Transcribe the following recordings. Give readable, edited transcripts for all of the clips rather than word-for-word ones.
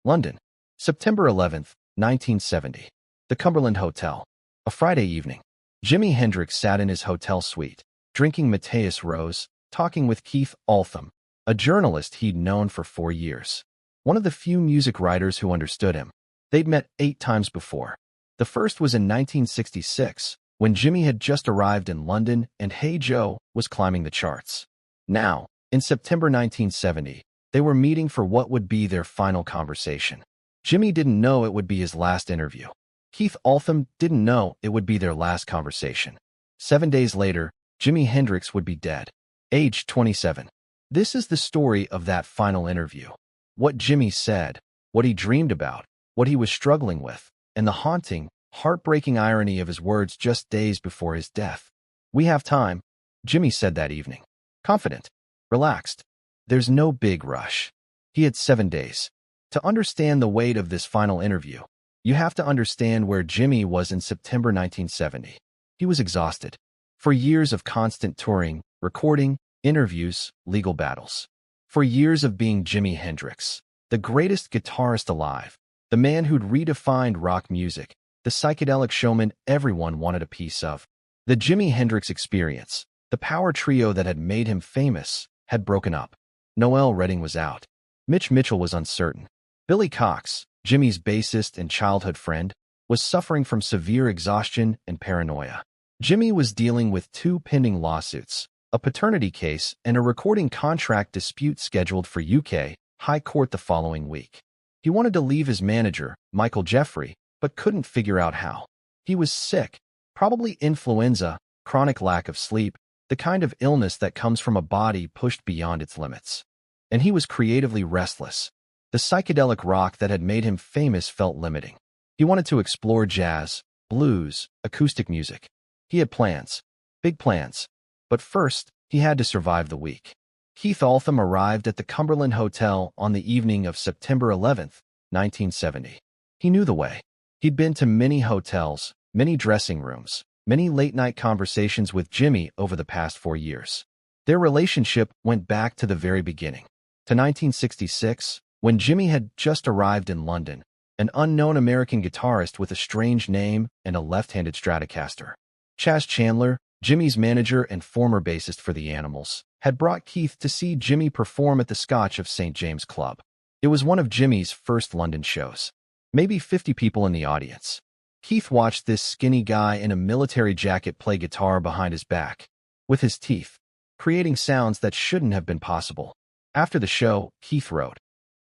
London, September 11th, 1970. The Cumberland Hotel. A Friday evening. Jimi Hendrix sat in his hotel suite, drinking Mateus Rosé, talking with Keith Altham, a journalist he'd known for 4 years. One of the few music writers who understood him. They'd met 8 times before. The first was in 1966, when Jimi had just arrived in London and Hey Joe was climbing the charts. Now, in September 1970, they were meeting for what would be their final conversation. Jimi didn't know it would be his last interview. Keith Altham didn't know it would be their last conversation. 7 days later, Jimi Hendrix would be dead, aged 27. This is the story of that final interview. What Jimi said, what he dreamed about, what he was struggling with, and the haunting, heartbreaking irony of his words just days before his death. "We have time," Jimi said that evening. Confident, relaxed. There's no big rush. He had 7 days. To understand the weight of this final interview, you have to understand where Jimi was in September 1970. He was exhausted. For years of constant touring, recording, interviews, legal battles. For years of being Jimi Hendrix, the greatest guitarist alive, the man who'd redefined rock music, the psychedelic showman everyone wanted a piece of. The Jimi Hendrix Experience, the power trio that had made him famous, had broken up. Noel Redding was out. Mitch Mitchell was uncertain. Billy Cox, Jimi's bassist and childhood friend, was suffering from severe exhaustion and paranoia. Jimi was dealing with 2 pending lawsuits, a paternity case and a recording contract dispute scheduled for UK High Court the following week. He wanted to leave his manager, Michael Jeffrey, but couldn't figure out how. He was sick, probably influenza, chronic lack of sleep, the kind of illness that comes from a body pushed beyond its limits. And he was creatively restless. The psychedelic rock that had made him famous felt limiting. He wanted to explore jazz, blues, acoustic music. He had plans, big plans. But first, he had to survive the week. Keith Altham arrived at the Cumberland Hotel on the evening of September 11th, 1970. He knew the way. He'd been to many hotels, many dressing rooms, many late-night conversations with Jimi over the past 4 years. Their relationship went back to the very beginning, to 1966, when Jimi had just arrived in London, an unknown American guitarist with a strange name and a left-handed Stratocaster. Chas Chandler, Jimi's manager and former bassist for the Animals, had brought Keith to see Jimi perform at the Scotch of St. James Club. It was one of Jimi's first London shows. Maybe 50 people in the audience. Keith watched this skinny guy in a military jacket play guitar behind his back, with his teeth, creating sounds that shouldn't have been possible. After the show, Keith wrote,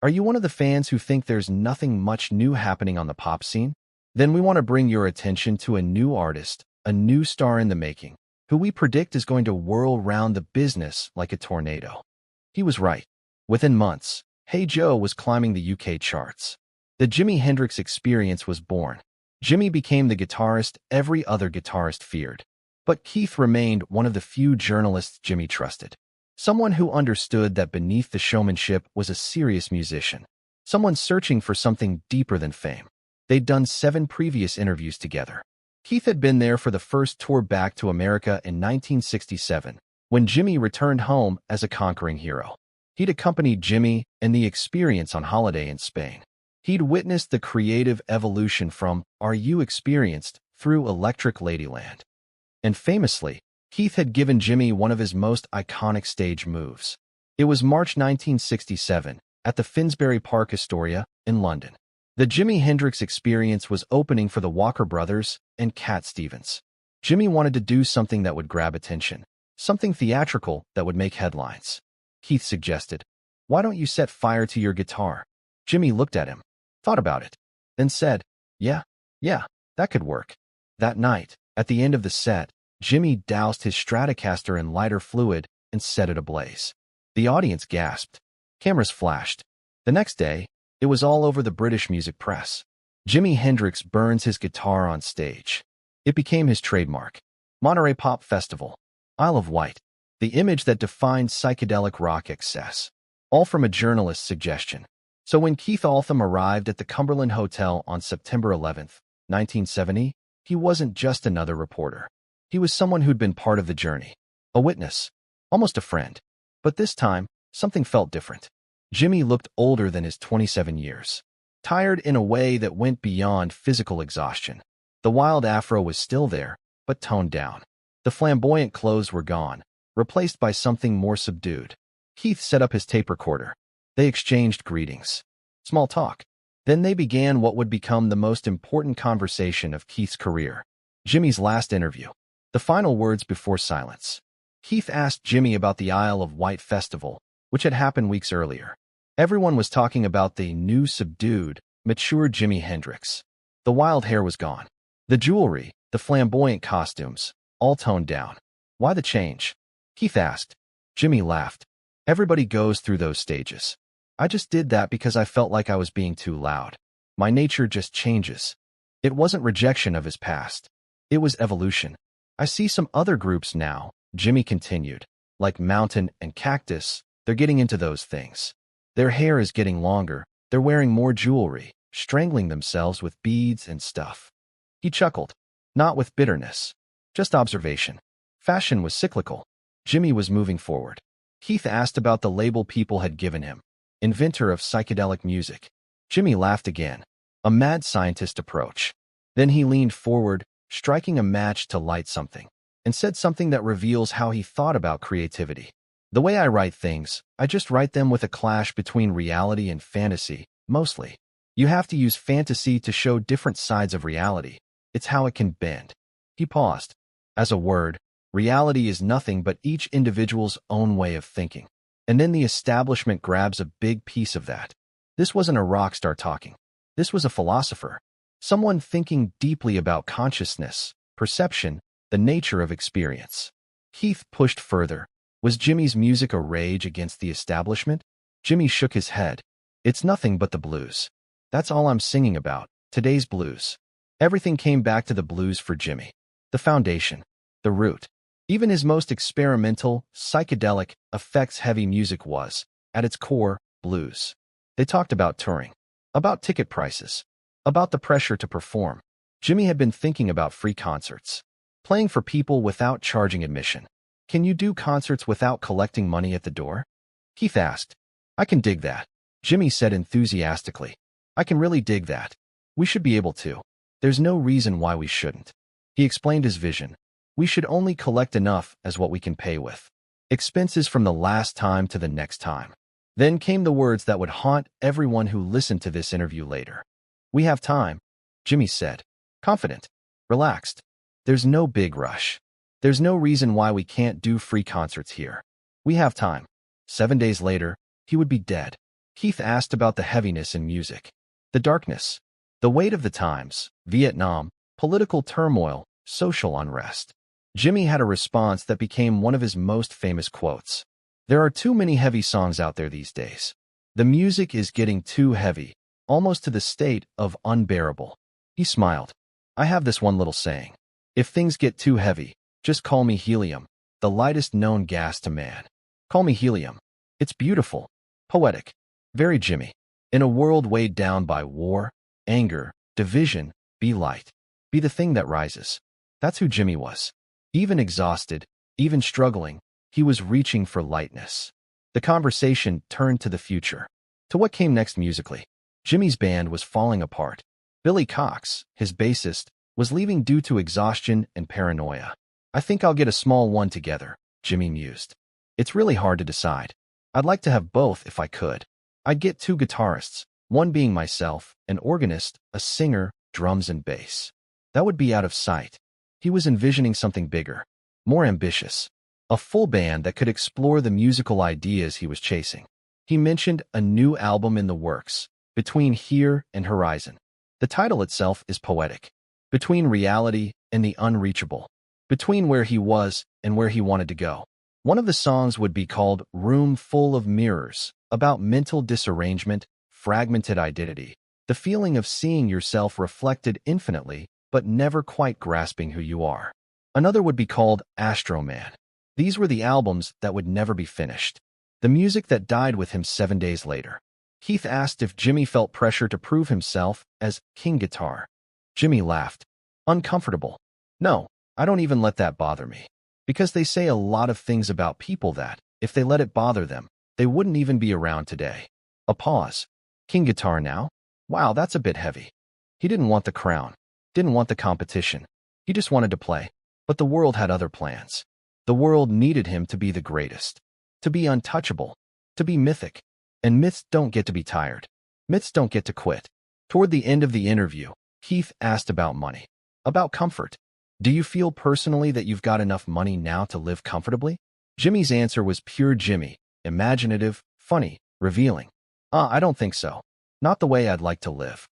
"Are you one of the fans who think there's nothing much new happening on the pop scene? Then we want to bring your attention to a new artist, a new star in the making, who we predict is going to whirl round the business like a tornado." He was right. Within months, Hey Joe was climbing the UK charts. The Jimi Hendrix Experience was born. Jimi became the guitarist every other guitarist feared. But Keith remained one of the few journalists Jimi trusted. Someone who understood that beneath the showmanship was a serious musician. Someone searching for something deeper than fame. They'd done 7 previous interviews together. Keith had been there for the first tour back to America in 1967, when Jimi returned home as a conquering hero. He'd accompanied Jimi and the Experience on holiday in Spain. He'd witnessed the creative evolution from Are You Experienced through Electric Ladyland. And famously, Keith had given Jimi one of his most iconic stage moves. It was March 1967, at the Finsbury Park Astoria, in London. The Jimi Hendrix Experience was opening for the Walker Brothers and Cat Stevens. Jimi wanted to do something that would grab attention, something theatrical that would make headlines. Keith suggested, "Why don't you set fire to your guitar?" Jimi looked at him, thought about it, then said, yeah, that could work." That night, at the end of the set, Jimi doused his Stratocaster in lighter fluid and set it ablaze. The audience gasped. Cameras flashed. The next day, it was all over the British music press. Jimi Hendrix burns his guitar on stage. It became his trademark. Monterey Pop Festival. Isle of Wight. The image that defined psychedelic rock excess. All from a journalist's suggestion. So when Keith Altham arrived at the Cumberland Hotel on September 11th, 1970, he wasn't just another reporter. He was someone who'd been part of the journey. A witness. Almost a friend. But this time, something felt different. Jimi looked older than his 27 years. tired in a way that went beyond physical exhaustion. The wild afro was still there, but toned down. The flamboyant clothes were gone, replaced by something more subdued. Keith set up his tape recorder. They exchanged greetings. Small talk. Then they began what would become the most important conversation of Keith's career. Jimmy's last interview. The final words before silence. Keith asked Jimmy about the Isle of Wight festival, which had happened weeks earlier. Everyone was talking about the new subdued, mature Jimi Hendrix. The wild hair was gone. The jewelry, the flamboyant costumes, all toned down. Why the change? Keith asked. Jimmy laughed. Everybody goes through those stages. I just did that because I felt like I was being too loud. My nature just changes. It wasn't rejection of his past. It was evolution. I see some other groups now, Jimmy continued, like Mountain and Cactus. They're getting into those things. Their hair is getting longer. They're wearing more jewelry, strangling themselves with beads and stuff. He chuckled. Not with bitterness. Just observation. Fashion was cyclical. Jimmy was moving forward. Keith asked about the label people had given him. Inventor of psychedelic music. Jimmy laughed again. A mad scientist approach. Then he leaned forward, striking a match to light something, and said something that reveals how he thought about creativity. The way I write things, I just write them with a clash between reality and fantasy, mostly. You have to use fantasy to show different sides of reality. It's how it can bend. He paused. As a word, reality is nothing but each individual's own way of thinking. And then the establishment grabs a big piece of that. This wasn't a rock star talking. This was a philosopher. Someone thinking deeply about consciousness, perception, the nature of experience. Keith pushed further. Was Jimmy's music a rage against the establishment? Jimmy shook his head. It's nothing but the blues. That's all I'm singing about, today's blues. Everything came back to the blues for Jimmy. The foundation. The root. Even his most experimental, psychedelic, effects-heavy music was, at its core, blues. They talked about touring. About ticket prices. About the pressure to perform. Jimmy had been thinking about free concerts. Playing for people without charging admission. Can you do concerts without collecting money at the door? Keith asked. I can dig that. Jimmy said enthusiastically. I can really dig that. We should be able to. There's no reason why we shouldn't. He explained his vision. We should only collect enough as what we can pay with. Expenses from the last time to the next time. Then came the words that would haunt everyone who listened to this interview later. We have time, Jimmy said. Confident. Relaxed. There's no big rush. There's no reason why we can't do free concerts here. We have time. 7 days later, he would be dead. Keith asked about the heaviness in music. The darkness. The weight of the times. Vietnam. Political turmoil. Social unrest. Jimmy had a response that became one of his most famous quotes. There are too many heavy songs out there these days. The music is getting too heavy, almost to the state of unbearable. He smiled. I have this one little saying. If things get too heavy, just call me helium, the lightest known gas to man. Call me helium. It's beautiful, poetic, very Jimmy. In a world weighed down by war, anger, division, be light. Be the thing that rises. That's who Jimmy was. Even exhausted, even struggling, he was reaching for lightness. The conversation turned to the future. To what came next musically. Jimmy's band was falling apart. Billy Cox, his bassist, was leaving due to exhaustion and paranoia. I think I'll get a small one together, Jimmy mused. It's really hard to decide. I'd like to have both if I could. I'd get 2 guitarists, one being myself, an organist, a singer, drums and bass. That would be out of sight. He was envisioning something bigger, more ambitious. A full band that could explore the musical ideas he was chasing. He mentioned a new album in the works, Between Here and Horizon. The title itself is poetic. Between reality and the unreachable. Between where he was and where he wanted to go. One of the songs would be called Room Full of Mirrors, about mental disarrangement, fragmented identity, the feeling of seeing yourself reflected infinitely, but never quite grasping who you are. Another would be called Astro Man. These were the albums that would never be finished. The music that died with him 7 days later. Keith asked if Jimmy felt pressure to prove himself as King Guitar. Jimmy laughed. Uncomfortable. No, I don't even let that bother me. Because they say a lot of things about people that, if they let it bother them, they wouldn't even be around today. A pause. King Guitar now? Wow, that's a bit heavy. He didn't want the crown, didn't want the competition. He just wanted to play. But the world had other plans. The world needed him to be the greatest, to be untouchable, to be mythic. And myths don't get to be tired. Myths don't get to quit. Toward the end of the interview, Keith asked about money, about comfort. Do you feel personally that you've got enough money now to live comfortably? Jimmy's answer was pure Jimmy, imaginative, funny, revealing. I don't think so. Not the way I'd like to live.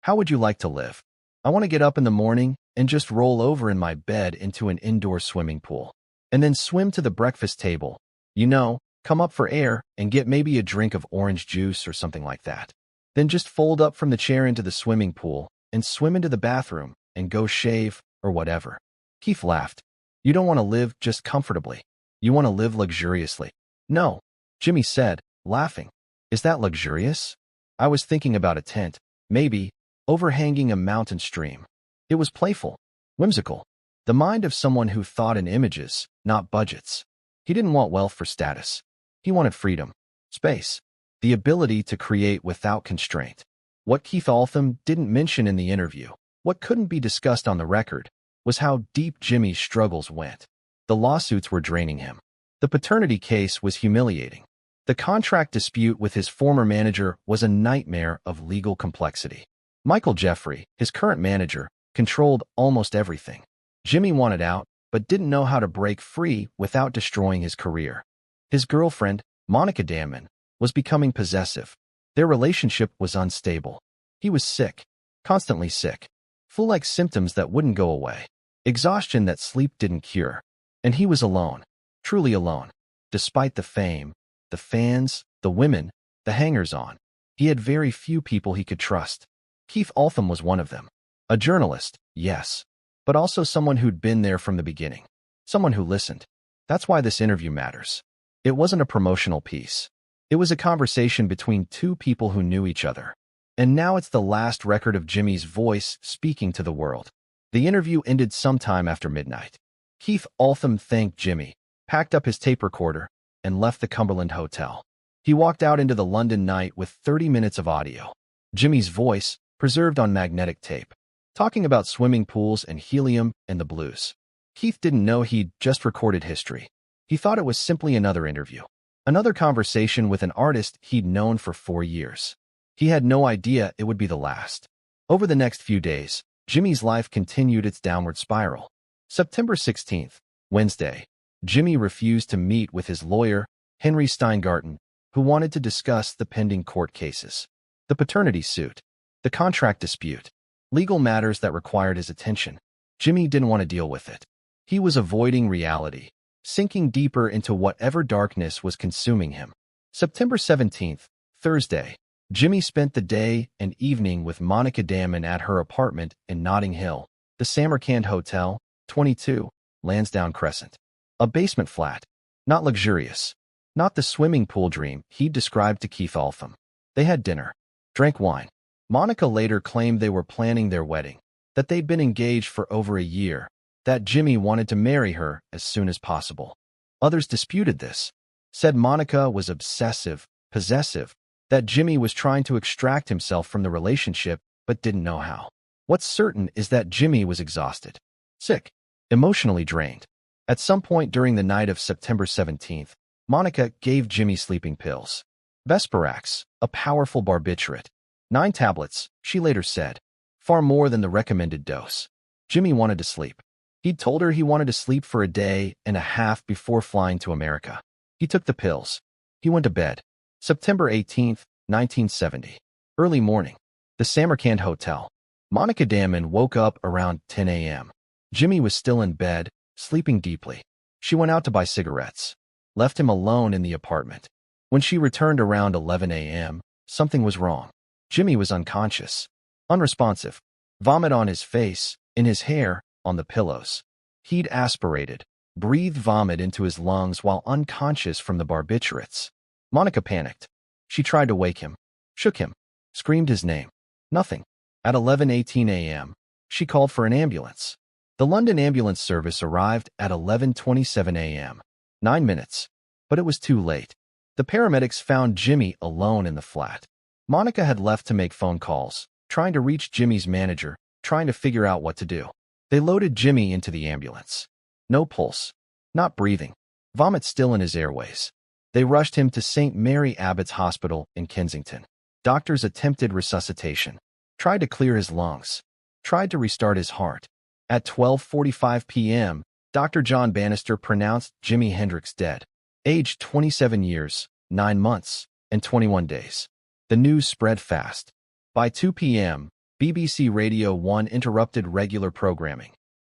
How would you like to live? I want to get up in the morning and just roll over in my bed into an indoor swimming pool. And then swim to the breakfast table. You know, come up for air and get maybe a drink of orange juice or something like that. Then just fold up from the chair into the swimming pool and swim into the bathroom and go shave or whatever. Keith laughed. You don't want to live just comfortably. You want to live luxuriously. No, Jimmy said, laughing. Is that luxurious? I was thinking about a tent, maybe, overhanging a mountain stream. It was playful, whimsical. The mind of someone who thought in images, not budgets. He didn't want wealth for status. He wanted freedom, space, the ability to create without constraint. What Keith Altham didn't mention in the interview, what couldn't be discussed on the record, was how deep Jimmy's struggles went. The lawsuits were draining him. The paternity case was humiliating. The contract dispute with his former manager was a nightmare of legal complexity. Michael Jeffrey, his current manager, controlled almost everything. Jimmy wanted out, but didn't know how to break free without destroying his career. His girlfriend, Monica Damon, was becoming possessive. Their relationship was unstable. He was sick, constantly sick, flu-like symptoms that wouldn't go away, exhaustion that sleep didn't cure. And he was alone, truly alone, despite the fame, the fans, the women, the hangers-on. He had very few people he could trust. Keith Altham was one of them. A journalist, yes, but also someone who'd been there from the beginning. Someone who listened. That's why this interview matters. It wasn't a promotional piece. It was a conversation between two people who knew each other. And now it's the last record of Jimmy's voice speaking to the world. The interview ended sometime after midnight. Keith Altham thanked Jimmy, packed up his tape recorder, and left the Cumberland Hotel. He walked out into the London night with 30 minutes of audio. Jimmy's voice, preserved on magnetic tape, talking about swimming pools and helium and the blues. Keith didn't know he'd just recorded history. He thought it was simply another interview, another conversation with an artist he'd known for 4 years. He had no idea it would be the last. Over the next few days, Jimmy's life continued its downward spiral. September 16th, Wednesday, Jimmy refused to meet with his lawyer, Henry Steingarten, who wanted to discuss the pending court cases. The paternity suit, the contract dispute, legal matters that required his attention. Jimmy didn't want to deal with it. He was avoiding reality, sinking deeper into whatever darkness was consuming him. September 17th, Thursday, Jimmy spent the day and evening with Monica Damon at her apartment in Notting Hill, the Samarkand Hotel, 22, Lansdowne Crescent. A basement flat, not luxurious, not the swimming pool dream he'd described to Keith Altham. They had dinner, drank wine. Monica later claimed they were planning their wedding, that they'd been engaged for over a year, that Jimmy wanted to marry her as soon as possible. Others disputed this, said Monica was obsessive, possessive, that Jimmy was trying to extract himself from the relationship but didn't know how. What's certain is that Jimmy was exhausted, sick, emotionally drained. At some point during the night of September 17th, Monica gave Jimmy sleeping pills. Vesparax, a powerful barbiturate. 9 tablets, she later said. Far more than the recommended dose. Jimmy wanted to sleep. He'd told her he wanted to sleep for a day and a half before flying to America. He took the pills. He went to bed. September 18th, 1970. Early morning. The Samarkand Hotel. Monica Damon woke up around 10 a.m. Jimmy was still in bed, sleeping deeply. She went out to buy cigarettes. Left him alone in the apartment. When she returned around 11 a.m., something was wrong. Jimmy was unconscious, unresponsive, vomit on his face, in his hair, on the pillows. He'd aspirated, breathed vomit into his lungs while unconscious from the barbiturates. Monica panicked. She tried to wake him, shook him, screamed his name. Nothing. At 11:18 a.m., she called for an ambulance. The London ambulance service arrived at 11:27 a.m. 9 minutes. But it was too late. The paramedics found Jimmy alone in the flat. Monica had left to make phone calls, trying to reach Jimmy's manager, trying to figure out what to do. They loaded Jimmy into the ambulance. No pulse. Not breathing. Vomit still in his airways. They rushed him to St. Mary Abbott's Hospital in Kensington. Doctors attempted resuscitation. Tried to clear his lungs. Tried to restart his heart. At 12:45 p.m., Dr. John Bannister pronounced Jimi Hendrix dead. Aged 27 years, 9 months, and 21 days. The news spread fast. By 2 p.m., BBC Radio 1 interrupted regular programming.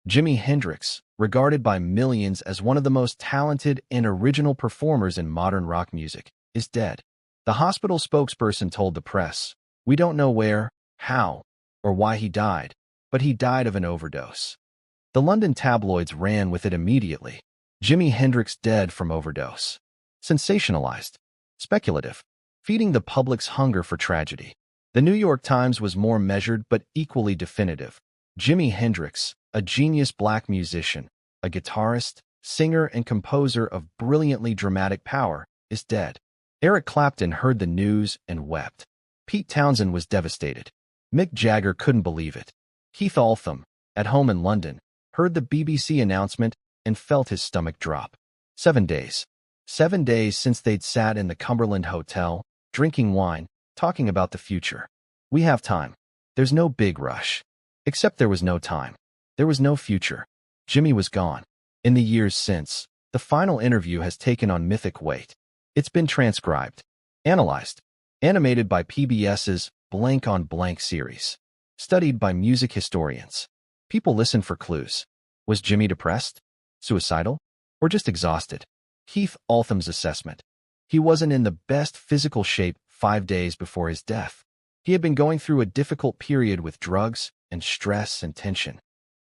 Jimi Hendrix, regarded by millions as one of the most talented and original performers in modern rock music, is dead. The hospital spokesperson told the press, "We don't know where, how, or why he died, but he died of an overdose." The London tabloids ran with it immediately. Jimi Hendrix dead from overdose. Sensationalized. Speculative. Feeding the public's hunger for tragedy. The New York Times was more measured but equally definitive. Jimi Hendrix, a genius black musician, a guitarist, singer, and composer of brilliantly dramatic power, is dead. Eric Clapton heard the news and wept. Pete Townsend was devastated. Mick Jagger couldn't believe it. Keith Altham, at home in London, heard the BBC announcement and felt his stomach drop. 7 days. 7 days since they'd sat in the Cumberland Hotel, drinking wine, talking about the future. We have time. There's no big rush. Except there was no time. There was no future. Jimmy was gone. In the years since, the final interview has taken on mythic weight. It's been transcribed, analyzed, animated by PBS's Blank on Blank series, studied by music historians. People listen for clues. Was Jimmy depressed? Suicidal? Or just exhausted? Keith Altham's assessment. He wasn't in the best physical shape 5 days before his death. He had been going through a difficult period with drugs and stress and tension.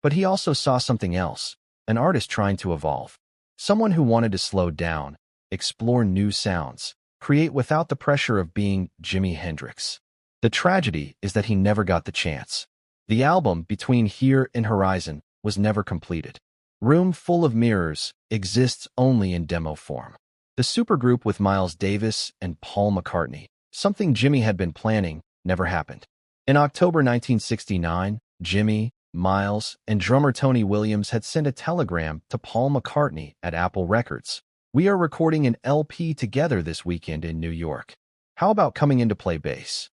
But he also saw something else, an artist trying to evolve. Someone who wanted to slow down, explore new sounds, create without the pressure of being Jimi Hendrix. The tragedy is that he never got the chance. The album, Between Here and Horizon, was never completed. Room Full of Mirrors exists only in demo form. The supergroup with Miles Davis and Paul McCartney, something Jimmy had been planning, never happened. In October 1969, Jimmy, Miles, and drummer Tony Williams had sent a telegram to Paul McCartney at Apple Records. "We are recording an LP together this weekend in New York. How about coming in to play bass?"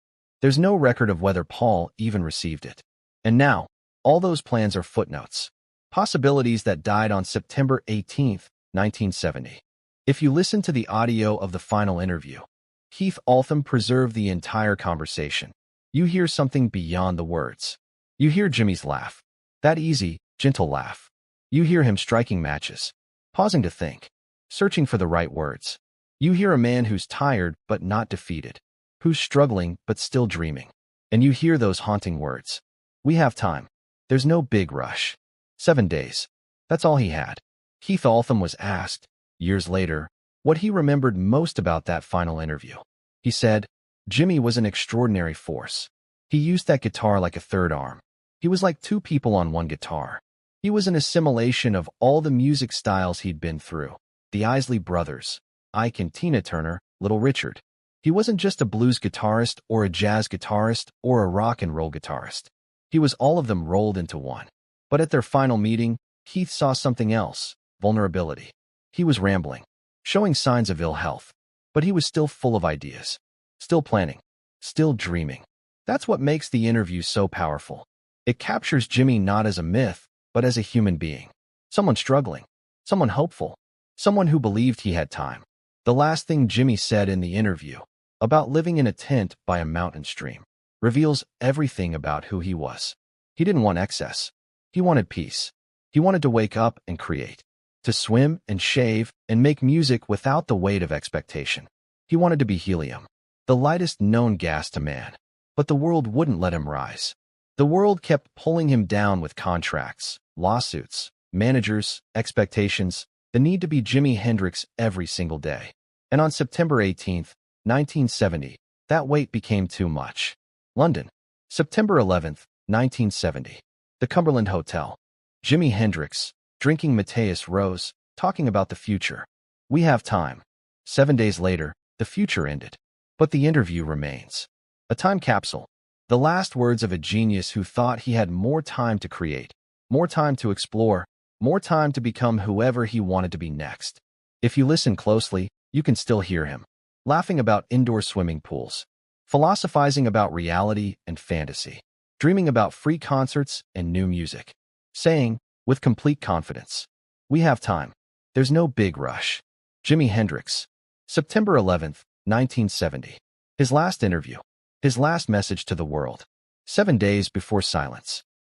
There's no record of whether Paul even received it. And now, all those plans are footnotes. Possibilities that died on September 18, 1970. If you listen to the audio of the final interview, Keith Altham preserved the entire conversation. You hear something beyond the words. You hear Jimmy's laugh. That easy, gentle laugh. You hear him striking matches, pausing to think, searching for the right words. You hear a man who's tired but not defeated, who's struggling but still dreaming. And you hear those haunting words. We have time. There's no big rush. 7 days. That's all he had. Keith Altham was asked, years later, what he remembered most about that final interview. He said, "Jimmy was an extraordinary force. He used that guitar like a third arm. He was like two people on one guitar. He was an assimilation of all the music styles he'd been through. The Isley Brothers, Ike and Tina Turner, Little Richard. He wasn't just a blues guitarist or a jazz guitarist or a rock and roll guitarist. He was all of them rolled into one." But at their final meeting, Keith saw something else, vulnerability. He was rambling, showing signs of ill health, but he was still full of ideas, still planning, still dreaming. That's what makes the interview so powerful. It captures Jimmy not as a myth, but as a human being. Someone struggling, someone hopeful, someone who believed he had time. The last thing Jimmy said in the interview, about living in a tent by a mountain stream, reveals everything about who he was. He didn't want excess. He wanted peace. He wanted to wake up and create, to swim and shave and make music without the weight of expectation. He wanted to be helium, the lightest known gas to man. But the world wouldn't let him rise. The world kept pulling him down with contracts, lawsuits, managers, expectations, the need to be Jimi Hendrix every single day. And on September 18, 1970, that weight became too much. London, September 11, 1970. The Cumberland Hotel. Jimi Hendrix, drinking Mateus Rosé, talking about the future. We have time. 7 days later, the future ended. But the interview remains. A time capsule. The last words of a genius who thought he had more time to create, more time to explore, more time to become whoever he wanted to be next. If you listen closely, you can still hear him, laughing about indoor swimming pools, philosophizing about reality and fantasy, dreaming about free concerts and new music, saying, with complete confidence, "We have time. There's no big rush." Jimi Hendrix. September 11th, 1970. His last interview. His last message to the world. 7 days before silence.